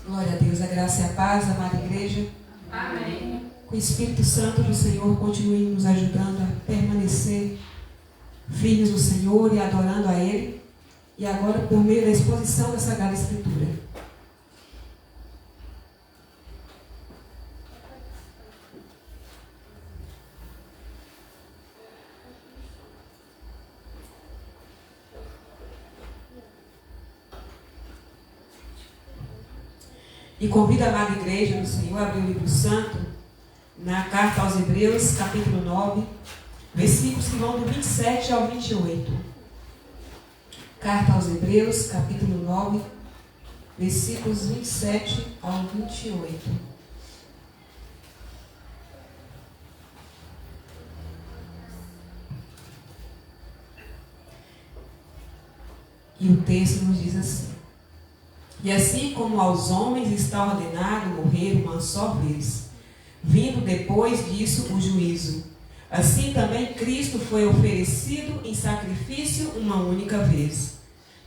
Glória a Deus, a graça e a paz, amada igreja. Amém. Que o Espírito Santo do Senhor continue nos ajudando a permanecer firmes no Senhor e adorando a Ele. E agora, por meio da exposição da Sagrada Escritura. E convido a amada igreja do Senhor a abrir o livro santo na carta aos Hebreus, capítulo 9, versículos que vão do 27 ao 28. Carta aos Hebreus, capítulo 9, versículos 27 ao 28. E o texto nos diz assim: E assim como aos homens está ordenado morrer uma só vez, vindo depois disso o juízo, assim também Cristo foi oferecido em sacrifício uma única vez,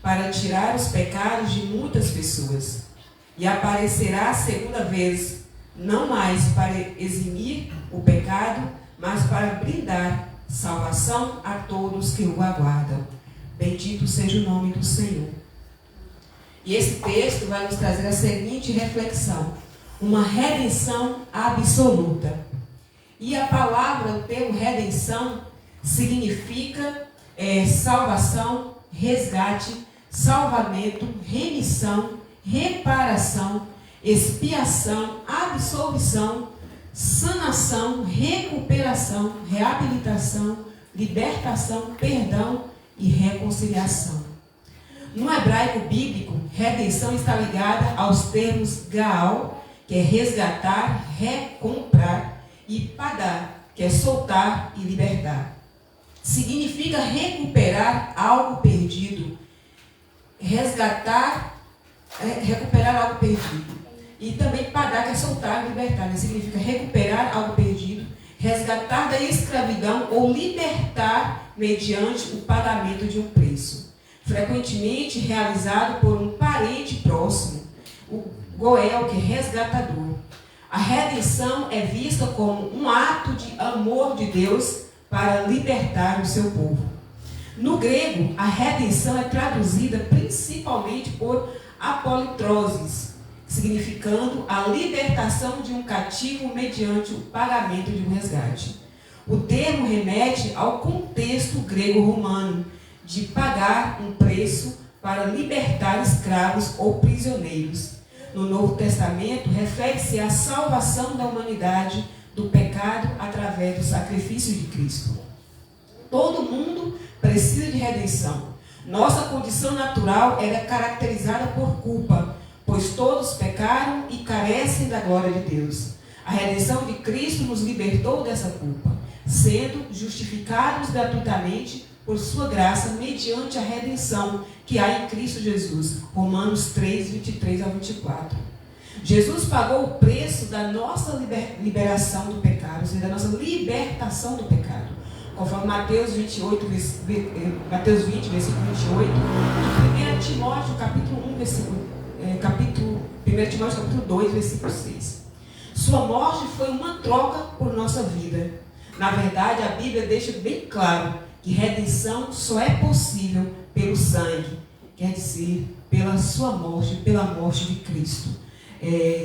para tirar os pecados de muitas pessoas, e aparecerá a segunda vez, não mais para eximir o pecado, mas para brindar salvação a todos que o aguardam. Bendito seja o nome do Senhor. E esse texto vai nos trazer a seguinte reflexão: uma redenção absoluta. E a palavra, o termo redenção, significa salvação, resgate, salvamento, remissão, reparação, expiação, absolvição, sanação, recuperação, reabilitação, libertação, perdão e reconciliação. No hebraico bíblico, redenção está ligada aos termos gaal, que é resgatar, recomprar, e padar, que é soltar e libertar. Significa recuperar algo perdido, recuperar algo perdido. E também padar, que é soltar e libertar, significa recuperar algo perdido, resgatar da escravidão ou libertar mediante o pagamento de um preço. Frequentemente realizado por um parente próximo, o goel, que é resgatador. A redenção é vista como um ato de amor de Deus para libertar o seu povo. No grego, a redenção é traduzida principalmente por apolitrosis, significando a libertação de um cativo mediante o pagamento de um resgate. O termo remete ao contexto grego-romano de pagar um preço para libertar escravos ou prisioneiros. No Novo Testamento, refere-se à salvação da humanidade do pecado através do sacrifício de Cristo. Todo mundo precisa de redenção. Nossa condição natural era caracterizada por culpa, pois todos pecaram e carecem da glória de Deus. A redenção de Cristo nos libertou dessa culpa, sendo justificados gratuitamente por sua graça, mediante a redenção que há em Cristo Jesus. Romanos 3, 23 a 24. Jesus pagou o preço da nossa liberação do pecado, ou seja, da nossa libertação do pecado. Conforme Mateus 20, versículo 28, e 1 Timóteo, capítulo 2, versículo 6. Sua morte foi uma troca por nossa vida. Na verdade, a Bíblia deixa bem claro que redenção só é possível pelo sangue, quer dizer, pela sua morte, pela morte de Cristo.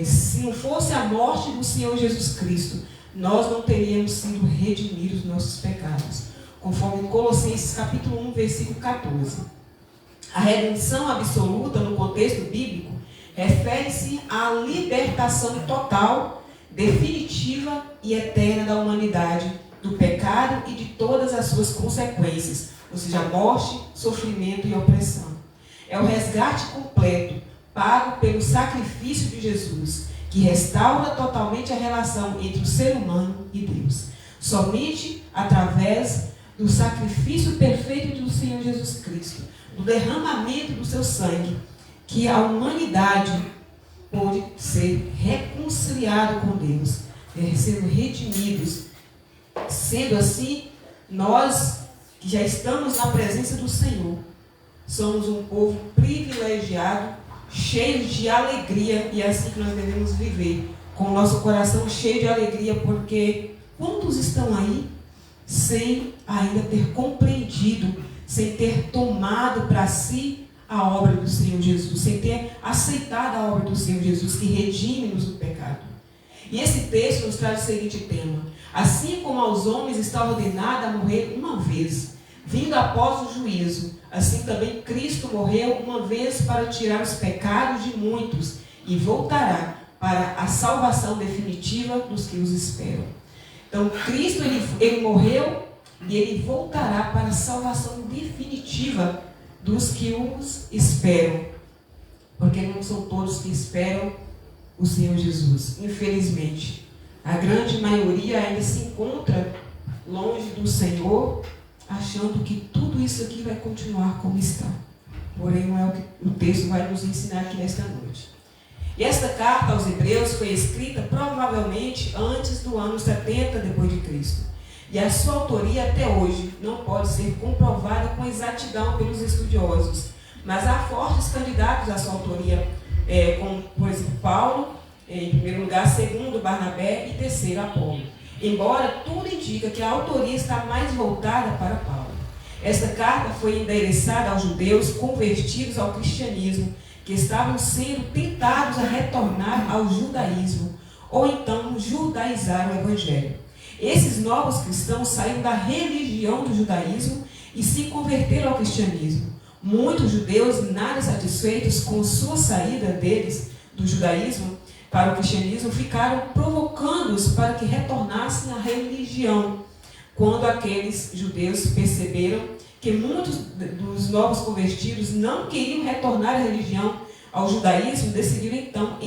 Se não fosse a morte do Senhor Jesus Cristo, nós não teríamos sido redimidos dos nossos pecados. Conforme Colossenses capítulo 1, versículo 14. A redenção absoluta, no contexto bíblico, refere-se à libertação total, definitiva e eterna da humanidade do pecado e de todas as suas consequências, ou seja, morte, sofrimento e opressão. É o resgate completo, pago pelo sacrifício de Jesus, que restaura totalmente a relação entre o ser humano e Deus. Somente através do sacrifício perfeito do Senhor Jesus Cristo, do derramamento do seu sangue, que a humanidade pôde ser reconciliada com Deus, sendo redimidos. Sendo assim, nós que já estamos na presença do Senhor, somos um povo privilegiado, cheios de alegria, e é assim que nós devemos viver, com o nosso coração cheio de alegria, porque quantos estão aí sem ainda ter compreendido, sem ter tomado para si a obra do Senhor Jesus, sem ter aceitado a obra do Senhor Jesus, que redime-nos do pecado? E esse texto nos traz o seguinte tema: assim como aos homens está ordenado a morrer uma vez, vindo após o juízo, assim também Cristo morreu uma vez para tirar os pecados de muitos, e voltará para a salvação definitiva dos que os esperam. Então, Cristo ele morreu e ele voltará para a salvação definitiva dos que os esperam. Porque não são todos que esperam o Senhor Jesus. Infelizmente, a grande maioria ainda se encontra longe do Senhor, achando que tudo isso aqui vai continuar como está. Porém, não é o que o texto vai nos ensinar aqui nesta noite. E esta carta aos Hebreus foi escrita provavelmente antes do ano 70 depois de Cristo. E a sua autoria até hoje não pode ser comprovada com exatidão pelos estudiosos. Mas há fortes candidatos à sua autoria, como, por exemplo, Paulo, em primeiro lugar, segundo, Barnabé e terceiro, Apolo. Embora tudo indica que a autoria está mais voltada para Paulo. Esta carta foi endereçada aos judeus convertidos ao cristianismo, que estavam sendo tentados a retornar ao judaísmo, ou então judaizar o evangelho. Esses novos cristãos saíram da religião do judaísmo e se converteram ao cristianismo. Muitos judeus, nada satisfeitos com sua saída deles do judaísmo para o cristianismo, ficaram provocando-os para que retornassem à religião. Quando aqueles judeus perceberam que muitos dos novos convertidos não queriam retornar à religião, ao judaísmo, decidiram então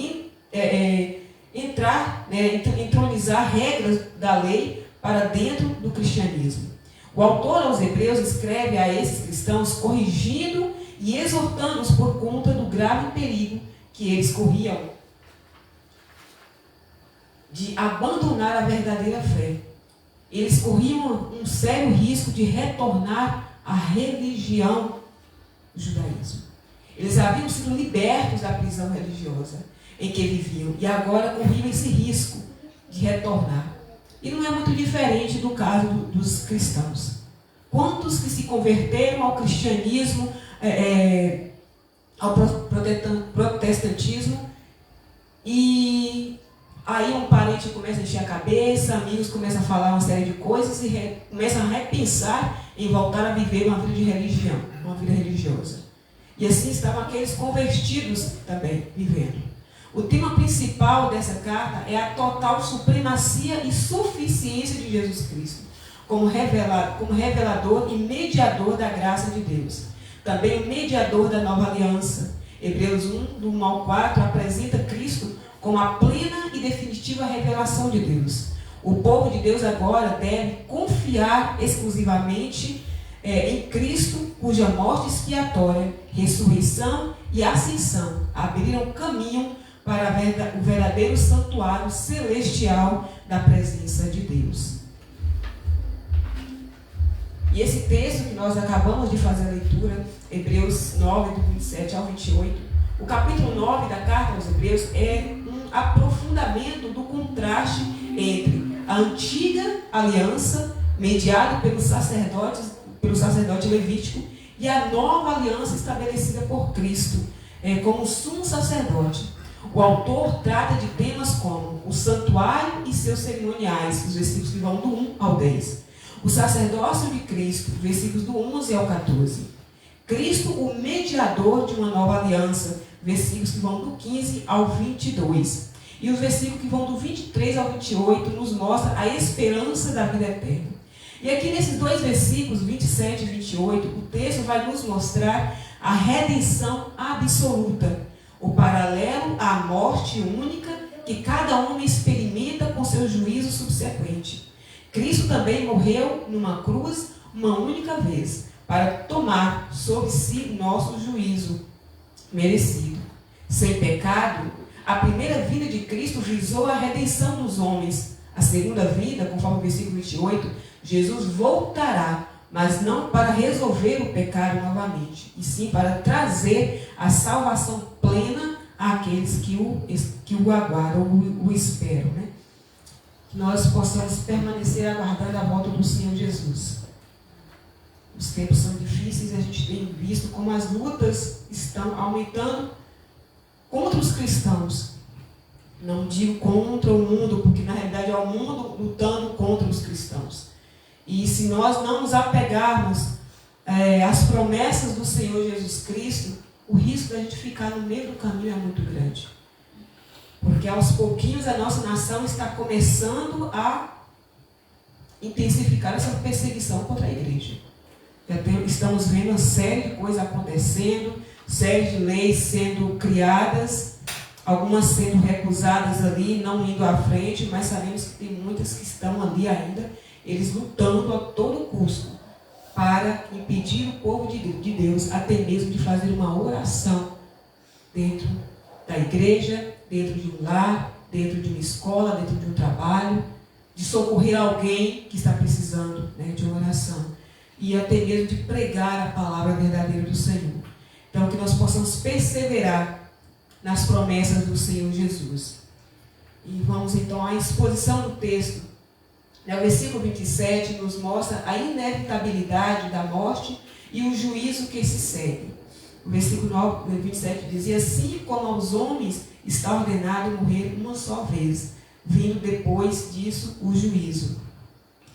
entronizar regras da lei para dentro do cristianismo. O autor aos Hebreus escreve a esses cristãos corrigindo e exortando-os por conta do grave perigo que eles corriam de abandonar a verdadeira fé. Eles corriam um sério risco de retornar à religião do judaísmo. Eles haviam sido libertos da prisão religiosa em que viviam e agora corriam esse risco de retornar. E não é muito diferente do caso dos cristãos. Quantos que se converteram ao cristianismo, ao protestantismo, e aí um parente começa a encher a cabeça, amigos começam a falar uma série de coisas e começam a repensar em voltar a viver uma vida de religião, uma vida religiosa. E assim estavam aqueles convertidos também vivendo. O tema principal dessa carta é a total supremacia e suficiência de Jesus Cristo, como revelador e mediador da graça de Deus. Também o mediador da nova aliança. Hebreus 1, do 1 ao 4, apresenta Cristo como a plena e definitiva revelação de Deus. O povo de Deus agora deve confiar exclusivamente em Cristo, cuja morte expiatória, ressurreição e ascensão abriram caminho para o verdadeiro santuário celestial da presença de Deus. E esse texto que nós acabamos de fazer a leitura, Hebreus 9, do 27 ao 28, o capítulo 9 da carta aos Hebreus é um aprofundamento do contraste entre a antiga aliança, mediada pelo sacerdote levítico, e a nova aliança estabelecida por Cristo, como sumo sacerdote. O autor trata de temas como o santuário e seus cerimoniais, os versículos que vão do 1 ao 10. O sacerdócio de Cristo, versículos do 11 ao 14. Cristo, o mediador de uma nova aliança, versículos que vão do 15 ao 22. E os versículos que vão do 23 ao 28 nos mostra a esperança da vida eterna. E aqui nesses dois versículos, 27 e 28, o texto vai nos mostrar a redenção absoluta, o paralelo à morte única que cada homem experimenta com seu juízo subsequente. Cristo também morreu numa cruz uma única vez, para tomar sobre si nosso juízo merecido. Sem pecado, a primeira vinda de Cristo visou a redenção dos homens. A segunda vinda, conforme o versículo 28, Jesus voltará mas não para resolver o pecado novamente, e sim para trazer a salvação plena àqueles que o aguardam, o esperam, né? Que nós possamos permanecer aguardando a volta do Senhor Jesus. Os tempos são difíceis e a gente tem visto como as lutas estão aumentando contra os cristãos. Não digo contra o mundo, porque na realidade é o mundo lutando contra os cristãos. E se nós não nos apegarmos às promessas do Senhor Jesus Cristo, o risco da gente ficar no meio do caminho é muito grande. Porque aos pouquinhos a nossa nação está começando a intensificar essa perseguição contra a igreja. Estamos vendo uma série de coisas acontecendo, série de leis sendo criadas, algumas sendo recusadas ali, não indo à frente, mas sabemos que tem muitas que estão ali ainda, eles lutando a todo custo para impedir o povo de Deus, até mesmo de fazer uma oração dentro da igreja, dentro de um lar, dentro de uma escola, dentro de um trabalho, de socorrer alguém que está precisando, né, de uma oração. E até mesmo de pregar a palavra verdadeira do Senhor. Então, que nós possamos perseverar nas promessas do Senhor Jesus. E vamos então à exposição do texto. O versículo 27 nos mostra a inevitabilidade da morte e o juízo que se segue. O versículo 27 dizia: assim como aos homens está ordenado morrer uma só vez, vindo depois disso o juízo.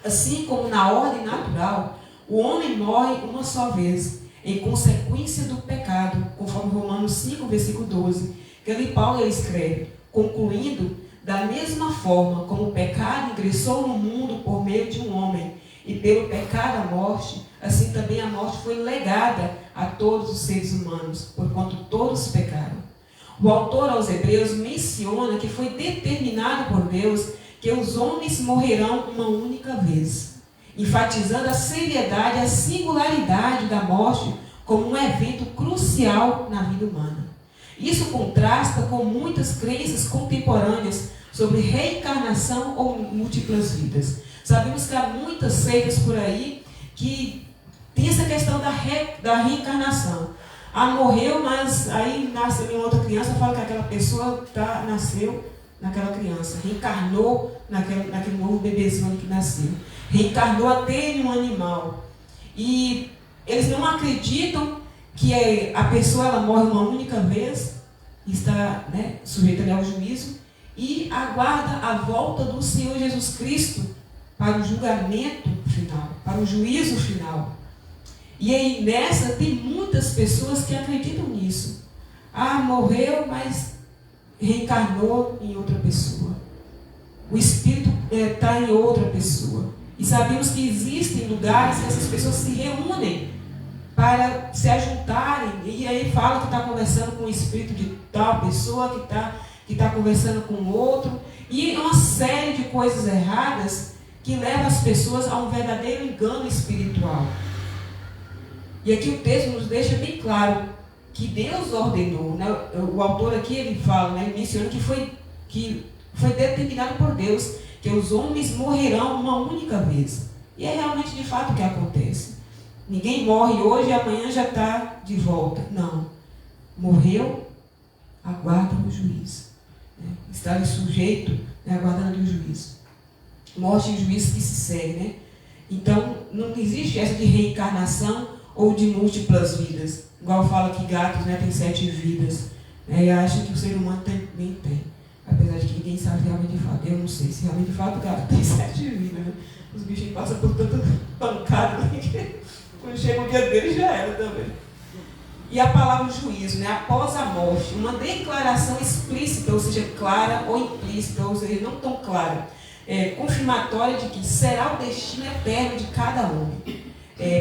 Assim como na ordem natural, o homem morre uma só vez, em consequência do pecado, conforme Romanos 5, versículo 12, que ali Paulo escreve, concluindo: da mesma forma como o pecado ingressou no mundo por meio de um homem, e pelo pecado a morte, assim também a morte foi legada a todos os seres humanos, porquanto todos pecaram. O autor aos Hebreus menciona que foi determinado por Deus que os homens morrerão uma única vez, enfatizando a seriedade e a singularidade da morte como um evento crucial na vida humana. Isso contrasta com muitas crenças contemporâneas sobre reencarnação ou múltiplas vidas. Sabemos que há muitas seitas por aí que tem essa questão da reencarnação. Morreu, mas aí nasceu em outra criança, fala que aquela pessoa nasceu naquela criança, reencarnou naquele novo bebezinho que nasceu, reencarnou até em um animal. E eles não acreditam que a pessoa ela morre uma única vez, está, né, sujeita ao juízo, e aguarda a volta do Senhor Jesus Cristo para o julgamento final, para o juízo final. E aí nessa tem muitas pessoas que acreditam nisso. Morreu, mas reencarnou em outra pessoa. O espírito está em outra pessoa. E sabemos que existem lugares que essas pessoas se reúnem para se ajuntarem. E aí fala que está conversando com o espírito de tal pessoa, que está conversando com outro. E uma série de coisas erradas que levam as pessoas a um verdadeiro engano espiritual. E aqui o texto nos deixa bem claro que Deus ordenou, né? O autor aqui ele fala, né? Ele menciona que foi determinado por Deus que os homens morrerão uma única vez. E é realmente de fato o que acontece. Ninguém morre hoje e amanhã já está de volta. Não. Morreu, aguarda o juízo. Né? Está ali sujeito, né? Aguardando o juízo. Morte e juízo que se segue, né? Então, não existe essa de reencarnação ou de múltiplas vidas. Igual fala que gatos, né, tem 7 vidas. Né? E acha que o ser humano também tem. Apesar de que ninguém sabe realmente de fato. Eu não sei se realmente de fato o gato tem 7 vidas. Né? Os bichinhos passam por tanta pancada que quando chega o dia dele já era também. E a palavra juízo, né? Após a morte, uma declaração explícita, ou seja, clara ou implícita, ou seja, não tão clara, confirmatória de que será o destino eterno de cada homem.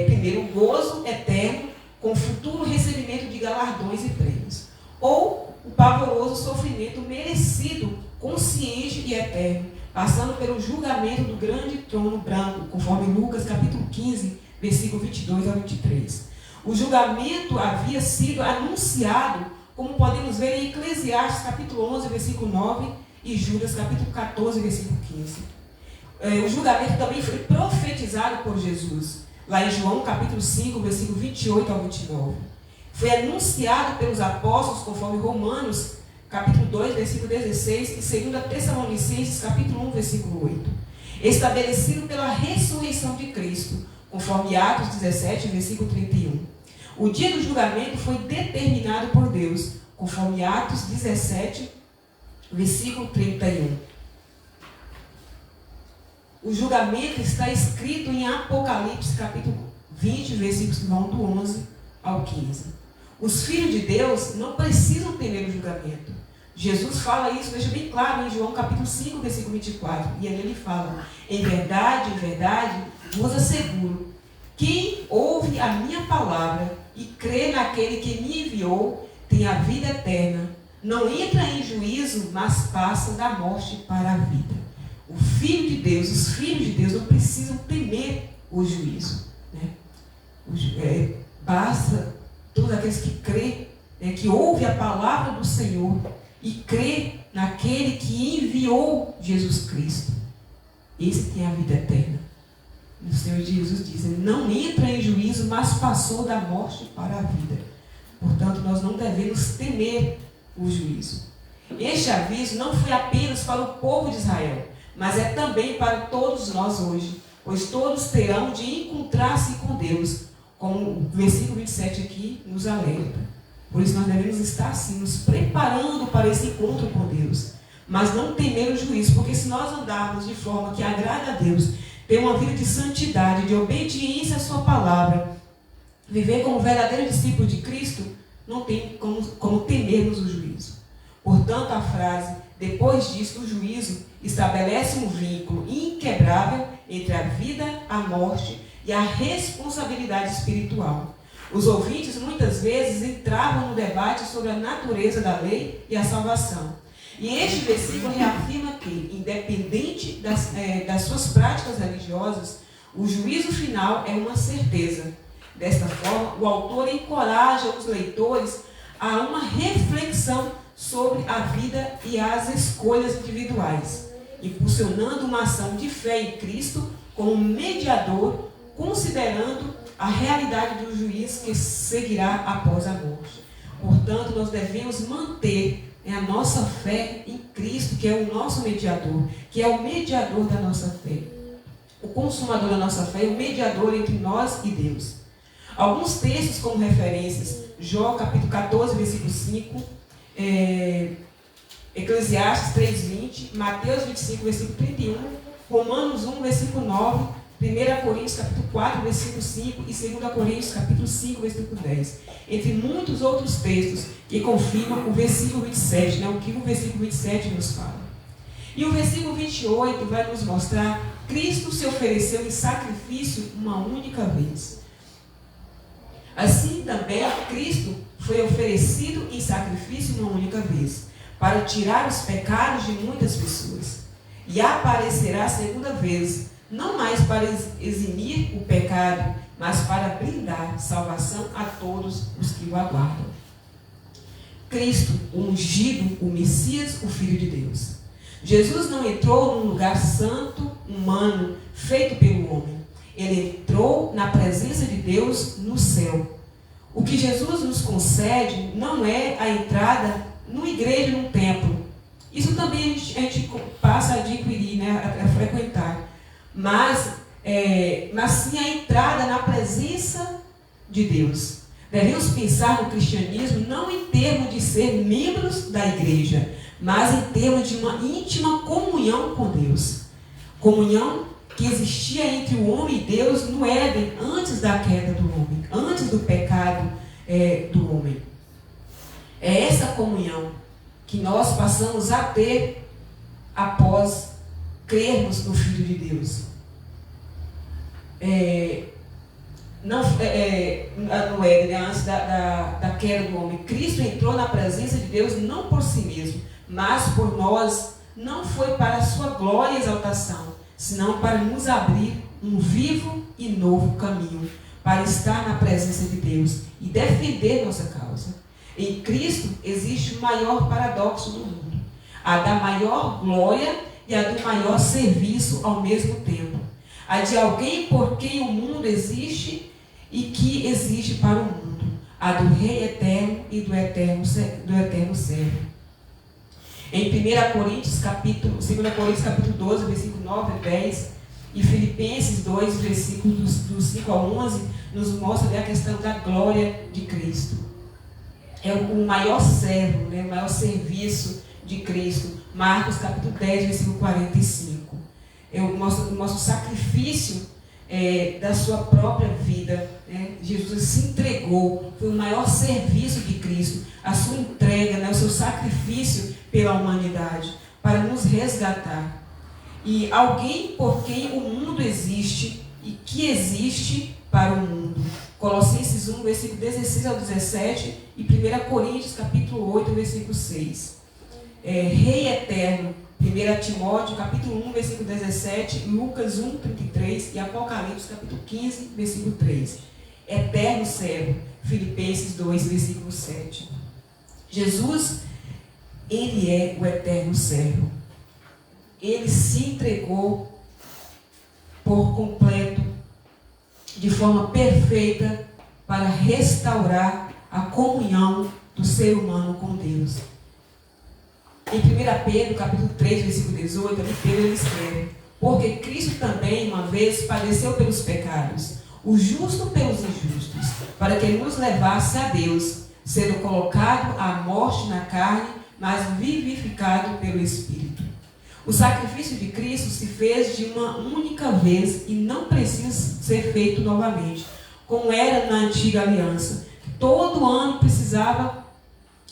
Primeiro, o gozo eterno com o futuro recebimento de galardões e prêmios. Ou o pavoroso sofrimento merecido, consciente e eterno, passando pelo julgamento do grande trono branco, conforme Lucas capítulo 15, versículo 22 a 23. O julgamento havia sido anunciado, como podemos ver em Eclesiastes capítulo 11, versículo 9 e Judas capítulo 14, versículo 15. O julgamento também foi profetizado por Jesus. lá em João capítulo 5, versículo 28 ao 29. Foi anunciado pelos apóstolos, conforme Romanos capítulo 2, versículo 16, e 2 Tessalonicenses capítulo 1, versículo 8. Estabelecido pela ressurreição de Cristo, conforme Atos 17, versículo 31. O dia do julgamento foi determinado por Deus, conforme Atos 17, versículo 31. O julgamento está escrito em Apocalipse, capítulo 20, versículos que vão do 11 ao 15. Os filhos de Deus não precisam temer o julgamento. Jesus fala isso, deixa bem claro em João capítulo 5, versículo 24. E ali ele fala: em verdade, vos asseguro, quem ouve a minha palavra e crê naquele que me enviou, tem a vida eterna. Não entra em juízo, mas passa da morte para a vida. O Filho de Deus, os filhos de Deus não precisam temer o juízo. Né? Basta todos aqueles que crê, né, que ouve a palavra do Senhor e crê naquele que enviou Jesus Cristo. Esse tem a vida eterna. O Senhor Jesus diz: não entra em juízo, mas passou da morte para a vida. Portanto, nós não devemos temer o juízo. Este aviso não foi apenas para o povo de Israel, mas é também para todos nós hoje, pois todos terão de encontrar-se com Deus, como o versículo 27 aqui nos alerta. Por isso nós devemos estar assim, nos preparando para esse encontro com Deus, mas não temer o juízo, porque se nós andarmos de forma que agrada a Deus, ter uma vida de santidade, de obediência à sua palavra, viver como verdadeiro discípulo de Cristo, não tem como temermos o juízo. Portanto, a frase, depois disso, o juízo, estabelece um vínculo inquebrável entre a vida, a morte e a responsabilidade espiritual. Os ouvintes muitas vezes entravam no debate sobre a natureza da lei e a salvação. E este versículo reafirma que, independente das suas práticas religiosas, o juízo final é uma certeza. Desta forma, o autor encoraja os leitores a uma reflexão sobre a vida e as escolhas individuais, impulsionando uma ação de fé em Cristo como mediador, considerando a realidade do juízo que seguirá após a morte. Portanto, nós devemos manter a nossa fé em Cristo, que é o nosso mediador, que é o mediador da nossa fé. O consumador da nossa fé é o mediador entre nós e Deus. Alguns textos como referências: Jó, capítulo 14, versículo 5, Eclesiastes 3:20, Mateus 25, versículo 31, Romanos 1, versículo 9, 1 Coríntios capítulo 4, versículo 5 e 2 Coríntios capítulo 5, versículo 10. Entre muitos outros textos que confirmam o versículo 27, né, o que o versículo 27 nos fala. E o versículo 28 vai nos mostrar: Cristo se ofereceu em sacrifício uma única vez. Assim também Cristo foi oferecido em sacrifício uma única vez, para tirar os pecados de muitas pessoas. E aparecerá a segunda vez, não mais para eximir o pecado, mas para brindar salvação a todos os que o aguardam. Cristo, o ungido, o Messias, o Filho de Deus. Jesus não entrou num lugar santo, humano, feito pelo homem. Ele entrou na presença de Deus no céu. O que Jesus nos concede não é a entrada numa igreja, num templo. Isso também a gente passa a adquirir, né, a frequentar. Mas sim a entrada na presença de Deus. Devemos pensar no cristianismo não em termos de ser membros da igreja, mas em termos de uma íntima comunhão com Deus. Comunhão que existia entre o homem e Deus no Éden, antes da queda do homem, antes do pecado do homem. É essa comunhão que nós passamos a ter após crermos no Filho de Deus. No Éden, antes da queda do homem, Cristo entrou na presença de Deus não por si mesmo, mas por nós. Não foi para a sua glória e exaltação, senão para nos abrir um vivo e novo caminho, para estar na presença de Deus e defender nossa causa. Em Cristo existe o maior paradoxo do mundo: a da maior glória e a do maior serviço ao mesmo tempo. a de alguém por quem o mundo existe e que existe para o mundo, a do Rei eterno e do eterno servo. Em 2 Coríntios capítulo 12, versículo 9 a 10, e Filipenses 2, versículos do 5 a 11, nos mostra a questão da glória de Cristo. É o maior servo, o maior serviço de Cristo. Marcos capítulo 10, versículo 45. Mostra o sacrifício da sua própria vida. Jesus se entregou, foi o maior serviço de Cristo, a sua entrega, o seu sacrifício pela humanidade, para nos resgatar. E alguém por quem o mundo existe e que existe para o mundo. Colossenses 1, versículo 16 ao 17 e 1 Coríntios capítulo 8, versículo 6. Rei eterno, 1 Timóteo capítulo 1, versículo 17, Lucas 1, 33 e Apocalipse capítulo 15, versículo 3. Eterno servo, Filipenses 2, versículo 7. Jesus, ele é o eterno servo. Ele se entregou por completo, de forma perfeita, para restaurar a comunhão do ser humano com Deus. Em 1 Pedro, capítulo 3, versículo 18, Pedro escreve: porque Cristo também, uma vez, padeceu pelos pecados, o justo pelos injustos, para que nos levasse a Deus, sendo colocado à morte na carne, mas vivificado pelo Espírito. O sacrifício de Cristo se fez de uma única vez e não precisa ser feito novamente, como era na antiga aliança. Todo ano precisava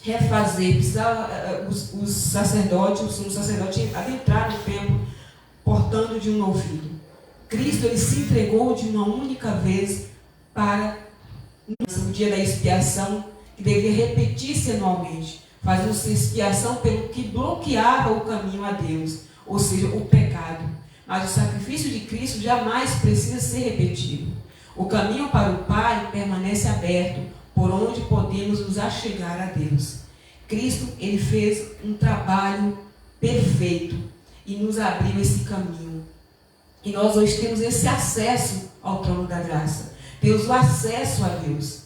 refazer, os sacerdotes, o sumo sacerdote adentrar no templo portando de um novilho. Cristo, ele se entregou de uma única vez para o dia da expiação, que deveria repetir-se anualmente, fazendo-se expiação pelo que bloqueava o caminho a Deus, ou seja, o pecado. Mas o sacrifício de Cristo jamais precisa ser repetido. O caminho para o Pai permanece aberto, por onde podemos nos achegar a Deus. Cristo, ele fez um trabalho perfeito e nos abriu esse caminho. E nós hoje temos esse acesso ao trono da graça. Temos o acesso a Deus.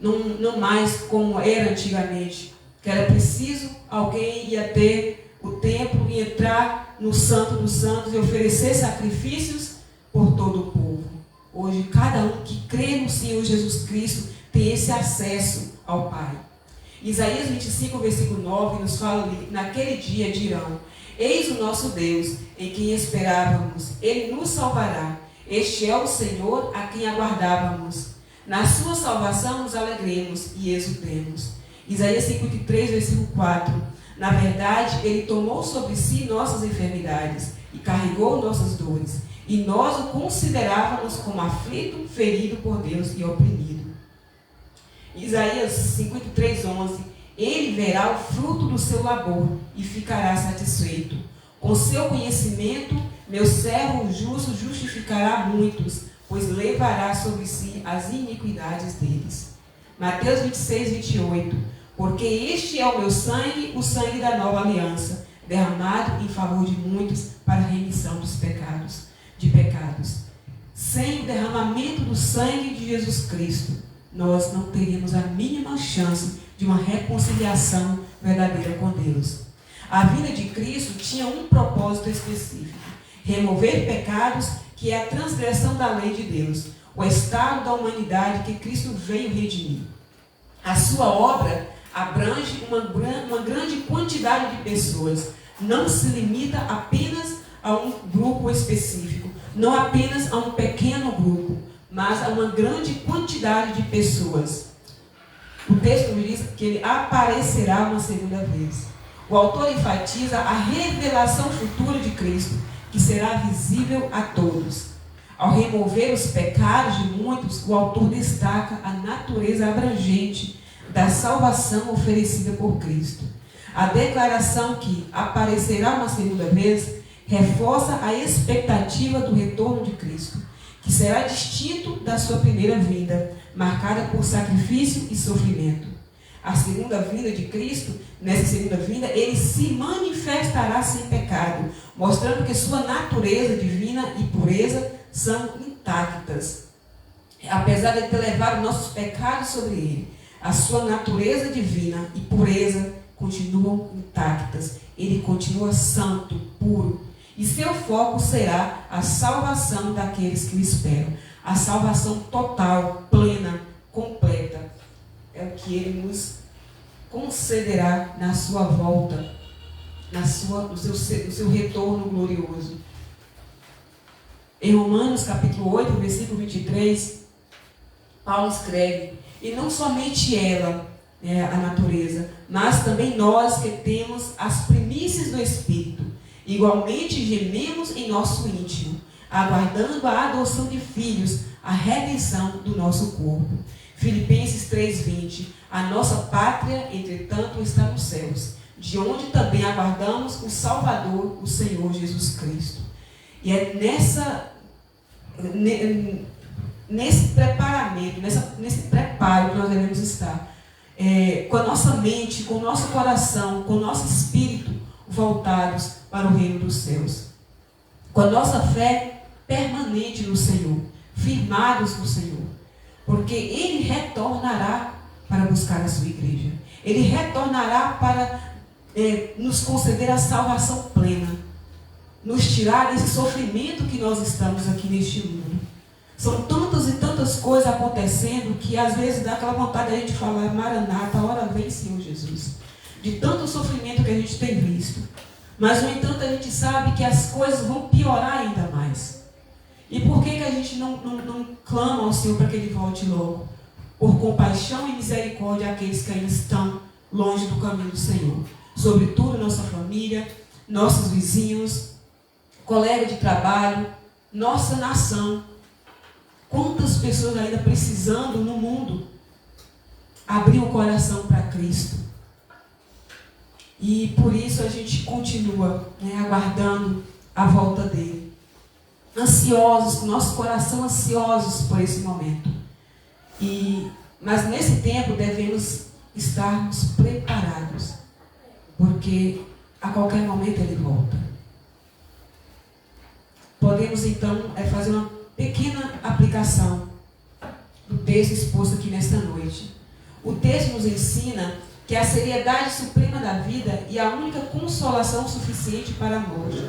Não mais como era antigamente, que era preciso alguém ir até o templo e entrar no Santo dos Santos e oferecer sacrifícios por todo o povo. Hoje, cada um que crê no Senhor Jesus Cristo tem esse acesso ao Pai. Isaías 25, versículo 9, nos fala ali: naquele dia dirão: eis o nosso Deus, em quem esperávamos, ele nos salvará. Este é o Senhor a quem aguardávamos. Na sua salvação nos alegremos e exultemos. Isaías 53, versículo 4. Na verdade, ele tomou sobre si nossas enfermidades e carregou nossas dores. E nós o considerávamos como aflito, ferido por Deus e oprimido. Isaías 53, 11. Ele verá o fruto do seu labor e ficará satisfeito. Com seu conhecimento, meu servo justo justificará muitos, pois levará sobre si as iniquidades deles. Mateus 26, 28. Porque este é o meu sangue, o sangue da nova aliança, derramado em favor de muitos para a remissão dos pecados. Sem o derramamento do sangue de Jesus Cristo, nós não teríamos a mínima chance de uma reconciliação verdadeira com Deus. A vinda de Cristo tinha um propósito específico: remover pecados, que é a transgressão da lei de Deus, o estado da humanidade que Cristo veio redimir. A sua obra abrange uma grande quantidade de pessoas, não se limita apenas a um grupo específico, não apenas a um pequeno grupo, mas a uma grande quantidade de pessoas. O texto diz que ele aparecerá uma segunda vez. O autor enfatiza a revelação futura de Cristo, que será visível a todos. Ao remover os pecados de muitos, o autor destaca a natureza abrangente da salvação oferecida por Cristo. A declaração que aparecerá uma segunda vez reforça a expectativa do retorno de Cristo, que será distinto da sua primeira vinda, marcada por sacrifício e sofrimento. a segunda vinda de Cristo, nessa segunda vinda, ele se manifestará sem pecado, mostrando que sua natureza divina e pureza são intactas. Apesar de ter levado nossos pecados sobre ele, a sua natureza divina e pureza continuam intactas. Ele continua santo, puro. E seu foco será a salvação daqueles que o esperam. A salvação total, plena, completa. É o que ele nos concederá na sua volta, no seu retorno glorioso. Em Romanos capítulo 8, versículo 23, Paulo escreve: e não somente ela, a natureza, mas também nós que temos as primícias do Espírito, igualmente gememos em nosso íntimo, aguardando a adoção de filhos, a redenção do nosso corpo. Filipenses 3:20, a nossa pátria, entretanto, está nos céus, de onde também aguardamos o Salvador, o Senhor Jesus Cristo. E é nesse preparamento, nesse preparo que nós devemos estar, com a nossa mente, com o nosso coração, com o nosso espírito voltados para o reino dos céus. Com a nossa fé permanente no Senhor, firmados no Senhor. Porque Ele retornará para buscar a sua igreja. Ele retornará para nos conceder a salvação plena. Nos tirar desse sofrimento que nós estamos aqui neste mundo. São tantas e tantas coisas acontecendo que às vezes dá aquela vontade de a gente falar: Maranata, a hora vem, Senhor Jesus. De tanto sofrimento que a gente tem visto. Mas, no entanto, a gente sabe que as coisas vão piorar ainda mais. E por que a gente não clama ao Senhor para que Ele volte logo? Por compaixão e misericórdia àqueles que ainda estão longe do caminho do Senhor. Sobretudo nossa família, nossos vizinhos, colegas de trabalho, nossa nação. Quantas pessoas ainda precisando no mundo abrir o coração para Cristo. E por isso a gente continua aguardando a volta dele. Ansiosos, nosso coração ansiosos por esse momento. Mas nesse tempo devemos estarmos preparados. Porque a qualquer momento ele volta. Podemos então fazer uma pequena aplicação do texto exposto aqui nesta noite. O texto nos ensina que a seriedade suprema da vida e a única consolação suficiente para a morte.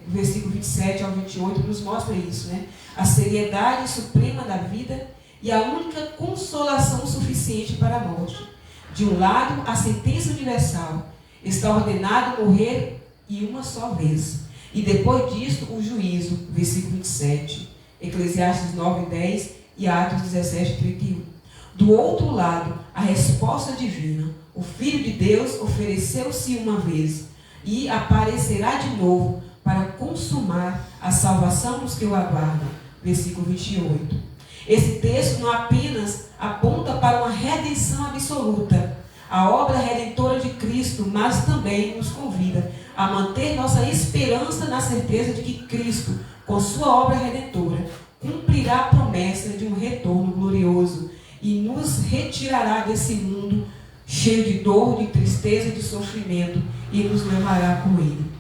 Versículo 27 ao 28 nos mostra isso, né? A seriedade suprema da vida e a única consolação suficiente para a morte. De um lado, a sentença universal. Está ordenado morrer e uma só vez. E depois disso, o juízo. Versículo 27. Eclesiastes 9:10 e Atos 17:31. Do outro lado, a resposta divina. O Filho de Deus ofereceu-se uma vez e aparecerá de novo para consumar a salvação dos que o aguardam. Versículo 28. Esse texto não apenas aponta para uma redenção absoluta, a obra redentora de Cristo, mas também nos convida a manter nossa esperança na certeza de que Cristo, com sua obra redentora, cumprirá a promessa de um retorno glorioso e nos retirará desse mundo cheio de dor, de tristeza e de sofrimento e nos levará com ele.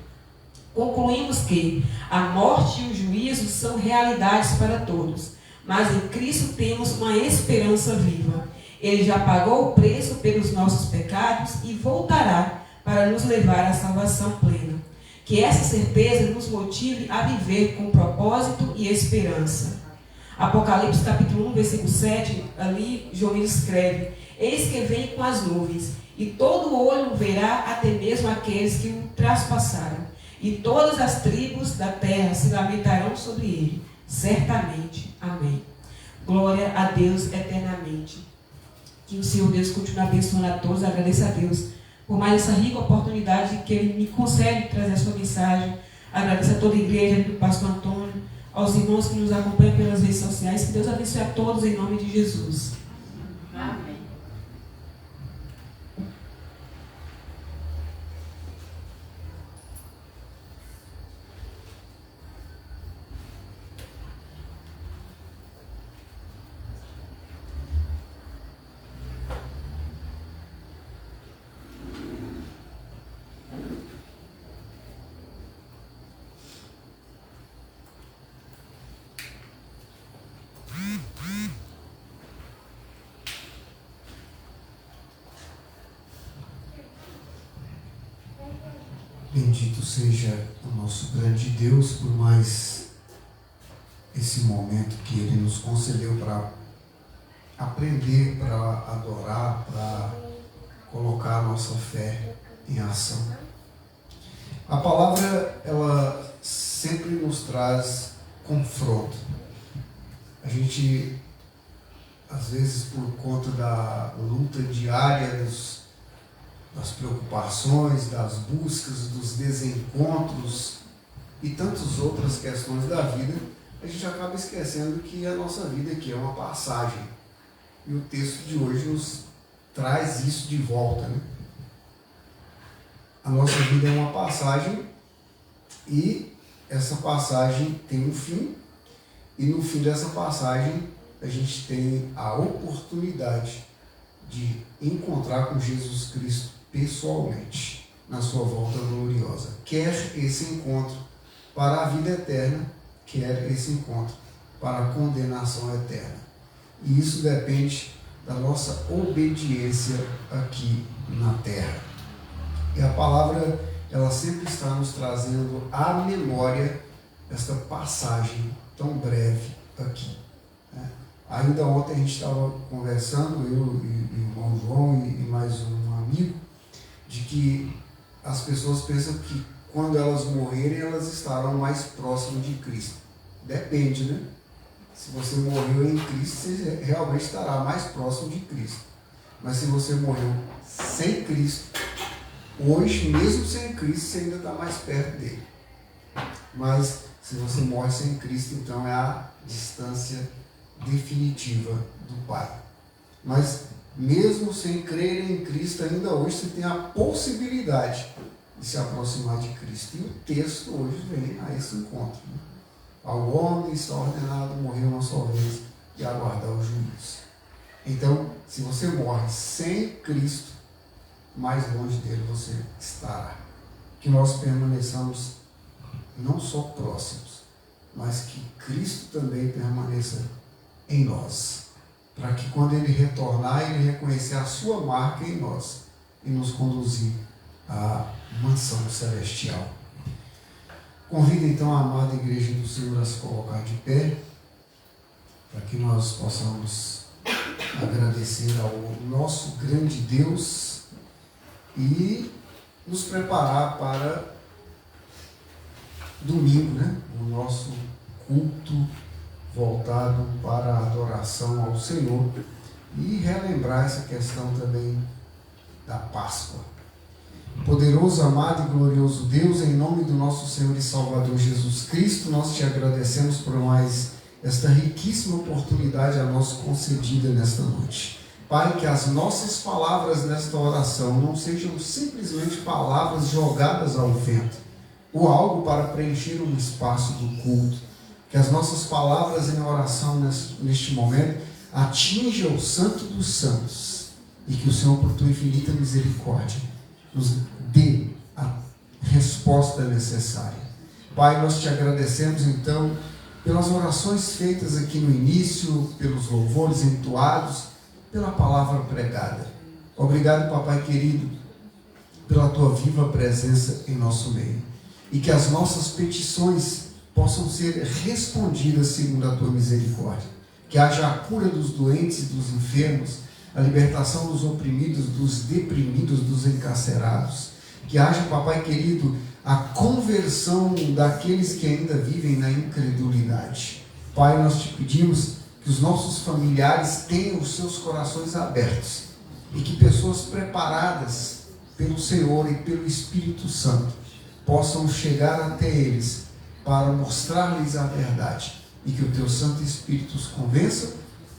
Concluímos que a morte e o juízo são realidades para todos, mas em Cristo temos uma esperança viva. Ele já pagou o preço pelos nossos pecados e voltará para nos levar à salvação plena. Que essa certeza nos motive a viver com propósito e esperança. Apocalipse capítulo 1, versículo 7, ali João escreve: eis que vem com as nuvens, e todo olho verá, até mesmo aqueles que o traspassaram, e todas as tribos da terra se lamentarão sobre ele. Certamente. Amém. Glória a Deus eternamente. Que o Senhor Deus continue abençoando a todos. Agradeço a Deus por mais essa rica oportunidade que Ele me concede de trazer a sua mensagem. Agradeço a toda a igreja, do pastor Antônio, aos irmãos que nos acompanham pelas redes sociais. Que Deus abençoe a todos em nome de Jesus. Amém. Bendito seja o nosso grande Deus por mais esse momento que Ele nos concedeu para aprender, para adorar, para colocar a nossa fé em ação. A palavra, ela sempre nos traz confronto. A gente, às vezes, por conta da luta diária, das preocupações, das buscas, dos desencontros e tantas outras questões da vida, a gente acaba esquecendo que a nossa vida aqui é uma passagem. E o texto de hoje nos traz isso de volta, né? A nossa vida é uma passagem e essa passagem tem um fim, e no fim dessa passagem a gente tem a oportunidade de encontrar com Jesus Cristo pessoalmente na sua volta gloriosa. Quer esse encontro para a vida eterna, quer esse encontro para a condenação eterna. E isso depende da nossa obediência aqui na terra. E a palavra, ela sempre está nos trazendo à memória esta passagem tão breve aqui, né? Ainda ontem a gente estava conversando, eu e o irmão João e mais um amigo, de que as pessoas pensam que quando elas morrerem, elas estarão mais próximas de Cristo. Depende, né? Se você morreu em Cristo, você realmente estará mais próximo de Cristo. Mas se você morreu sem Cristo, hoje, mesmo sem Cristo, você ainda está mais perto dele. Mas se você morre sem Cristo, então é a distância definitiva do Pai. Mas mesmo sem crer em Cristo, ainda hoje você tem a possibilidade de se aproximar de Cristo. E o texto hoje vem a esse encontro, né? Ao homem está ordenado morrer uma só vez e aguardar o juízo. Então, se você morre sem Cristo, mais longe dele você estará. Que nós permaneçamos não só próximos, mas que Cristo também permaneça em nós, para que quando Ele retornar, Ele reconhecer a sua marca em nós e nos conduzir à mansão celestial. Convido então a amada Igreja do Senhor a se colocar de pé, para que nós possamos agradecer ao nosso grande Deus e nos preparar para domingo, né? O nosso culto voltado para a adoração ao Senhor, e relembrar essa questão também da Páscoa. Poderoso, amado e glorioso Deus, em nome do nosso Senhor e Salvador Jesus Cristo, nós te agradecemos por mais esta riquíssima oportunidade a nós concedida nesta noite. Pai, que as nossas palavras nesta oração não sejam simplesmente palavras jogadas ao vento, ou algo para preencher um espaço do culto. Que as nossas palavras em oração neste momento atinjam o Santo dos Santos, e que o Senhor, por tua infinita misericórdia, nos dê a resposta necessária. Pai, nós te agradecemos então pelas orações feitas aqui no início, pelos louvores entoados, pela palavra pregada. Obrigado, papai querido, pela tua viva presença em nosso meio. E que as nossas petições possam ser respondidas segundo a tua misericórdia. Que haja a cura dos doentes e dos enfermos, a libertação dos oprimidos, dos deprimidos, dos encarcerados. Que haja, papai querido, a conversão daqueles que ainda vivem na incredulidade. Pai, nós te pedimos que os nossos familiares tenham os seus corações abertos e que pessoas preparadas pelo Senhor e pelo Espírito Santo possam chegar até eles para mostrar-lhes a verdade, e que o teu Santo Espírito os convença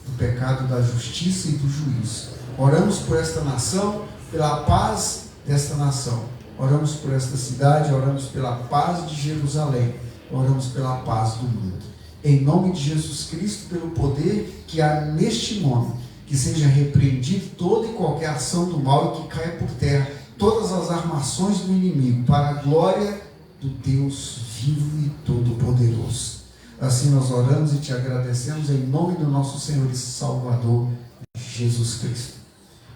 do pecado, da justiça e do juízo. Oramos por esta nação, pela paz desta nação. Oramos por esta cidade, oramos pela paz de Jerusalém, oramos pela paz do mundo. Em nome de Jesus Cristo, pelo poder que há neste nome, que seja repreendido toda e qualquer ação do mal e que caia por terra todas as armações do inimigo, para a glória do Deus vivo e todo-poderoso. Assim nós oramos e te agradecemos em nome do nosso Senhor e Salvador, Jesus Cristo.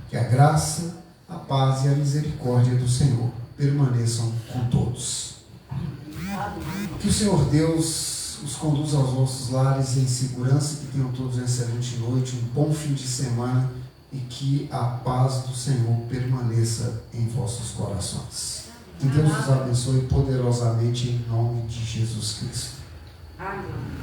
Que a graça, a paz e a misericórdia do Senhor permaneçam com todos. Que o Senhor Deus os conduza aos vossos lares em segurança, que tenham todos uma excelente noite, um bom fim de semana e que a paz do Senhor permaneça em vossos corações. Que Deus os abençoe poderosamente em nome de Jesus Cristo. Amém.